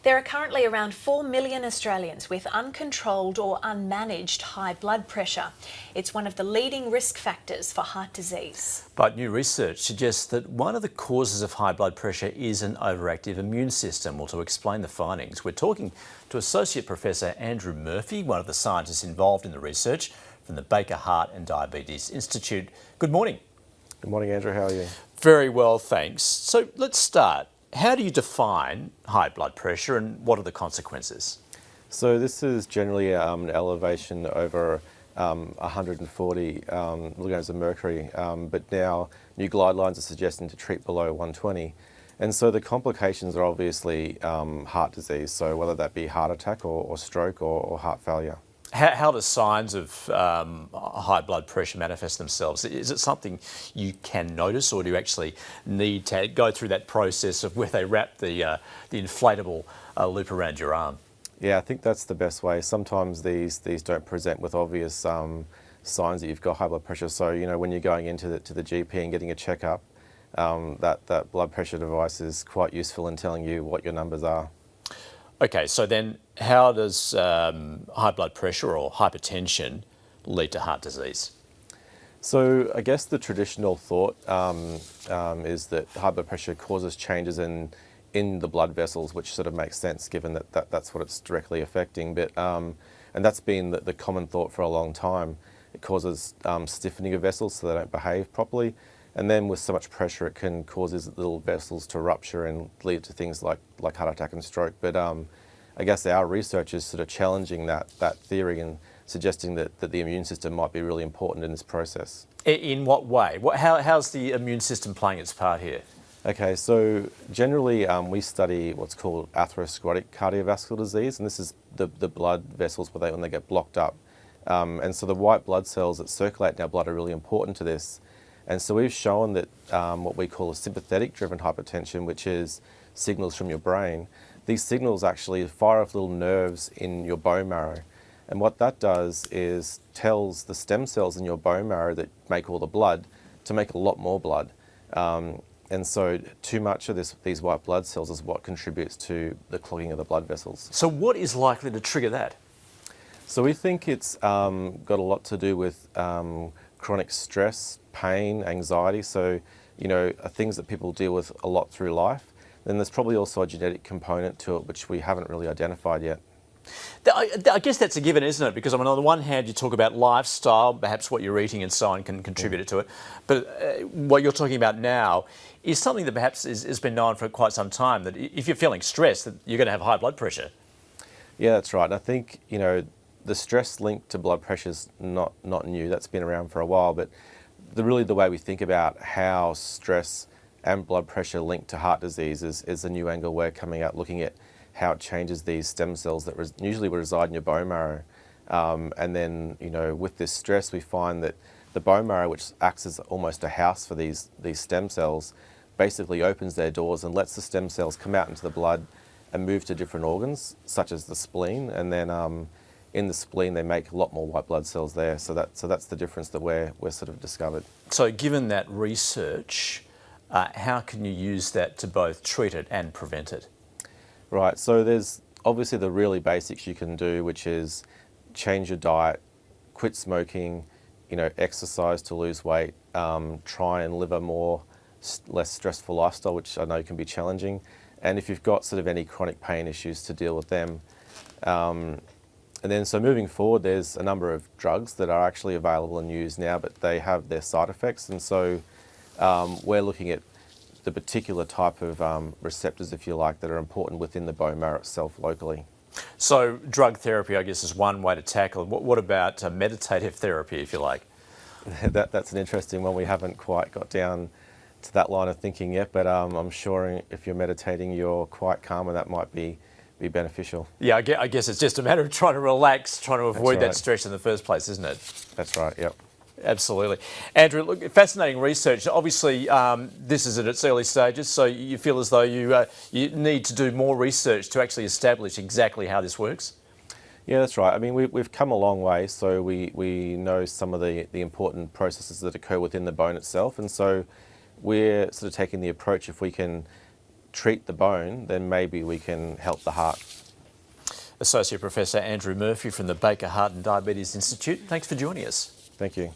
There are currently around 4 million Australians with uncontrolled or unmanaged high blood pressure. It's one of the leading risk factors for heart disease. But new research suggests that one of the causes of high blood pressure is an overactive immune system. Well, to explain the findings, we're talking to Associate Professor Andrew Murphy, one of the scientists involved in the research from the Baker Heart and Diabetes Institute. Good morning. Good morning, Andrew. How are you? Very well, thanks. So let's start. How do you define high blood pressure and what are the consequences? So this is generally an elevation over 140 milligrams of mercury, but now new guidelines are suggesting to treat below 120. And so the complications are obviously heart disease, so whether that be heart attack or stroke or heart failure. How do signs of high blood pressure manifest themselves? Is it something you can notice, or do you actually need to go through that process of where they wrap the inflatable loop around your arm? Yeah, I think that's the best way. Sometimes these don't present with obvious signs that you've got high blood pressure. So, you know, when you're going into the GP and getting a checkup, that blood pressure device is quite useful in telling you what your numbers are. Okay, so then how does high blood pressure or hypertension lead to heart disease? So I guess the traditional thought is that high blood pressure causes changes in the blood vessels, which sort of makes sense given that's what it's directly affecting. But and that's been the common thought for a long time. It causes stiffening of vessels so they don't behave properly. And then with so much pressure, it can cause these little vessels to rupture and lead to things like heart attack and stroke. But I guess our research is sort of challenging that theory and suggesting that the immune system might be really important in this process. In what way? How's the immune system playing its part here? Okay, so generally we study what's called atherosclerotic cardiovascular disease, and this is the blood vessels when they get blocked up. And so the white blood cells that circulate in our blood are really important to this. And so we've shown that what we call a sympathetic driven hypertension, which is signals from your brain, these signals actually fire off little nerves in your bone marrow. And what that does is tells the stem cells in your bone marrow that make all the blood to make a lot more blood. And so too much of these white blood cells is what contributes to the clogging of the blood vessels. So what is likely to trigger that? So we think it's got a lot to do with chronic stress, pain, anxiety, so, you know, things that people deal with a lot through life. Then there's probably also a genetic component to it, which we haven't really identified yet. I guess that's a given, isn't it? Because I mean, on the one hand, you talk about lifestyle, perhaps what you're eating and so on can contribute to it. But what you're talking about now is something that perhaps has been known for quite some time, that if you're feeling stressed, that you're going to have high blood pressure. Yeah, that's right. And I think, you know, the stress linked to blood pressure is not new. That's been around for a while. But really the way we think about how stress and blood pressure linked to heart disease is a new angle we're coming at, looking at how it changes these stem cells that usually reside in your bone marrow. And then, you know, with this stress, we find that the bone marrow, which acts as almost a house for these stem cells, basically opens their doors and lets the stem cells come out into the blood and move to different organs, such as the spleen. And then in the spleen, they make a lot more white blood cells there. So that's the difference that we're sort of discovered. So given that research, how can you use that to both treat it and prevent it? Right, so there's obviously the really basics you can do, which is change your diet, quit smoking, you know, exercise to lose weight, try and live a less stressful lifestyle, which I know can be challenging. And if you've got sort of any chronic pain issues, to deal with them. And then so moving forward, there's a number of drugs that are actually available and used now, but they have their side effects. And so we're looking at the particular type of receptors, if you like, that are important within the bone marrow itself locally. So drug therapy, I guess, is one way to tackle it. What about meditative therapy, if you like? That's an interesting one. We haven't quite got down to that line of thinking yet, but I'm sure if you're meditating, you're quite calm, and that might be beneficial. Yeah, I guess it's just a matter of trying to relax, trying to avoid that stress in the first place, isn't it? That's right, yep. Absolutely. Andrew, look, fascinating research. Obviously, this is at its early stages, so you feel as though you need to do more research to actually establish exactly how this works? Yeah, that's right. I mean, we've come a long way, so we know some of the important processes that occur within the bone itself, and so we're sort of taking the approach, if we can treat the bone, then maybe we can help the heart. Associate Professor Andrew Murphy from the Baker Heart and Diabetes Institute, thanks for joining us. Thank you.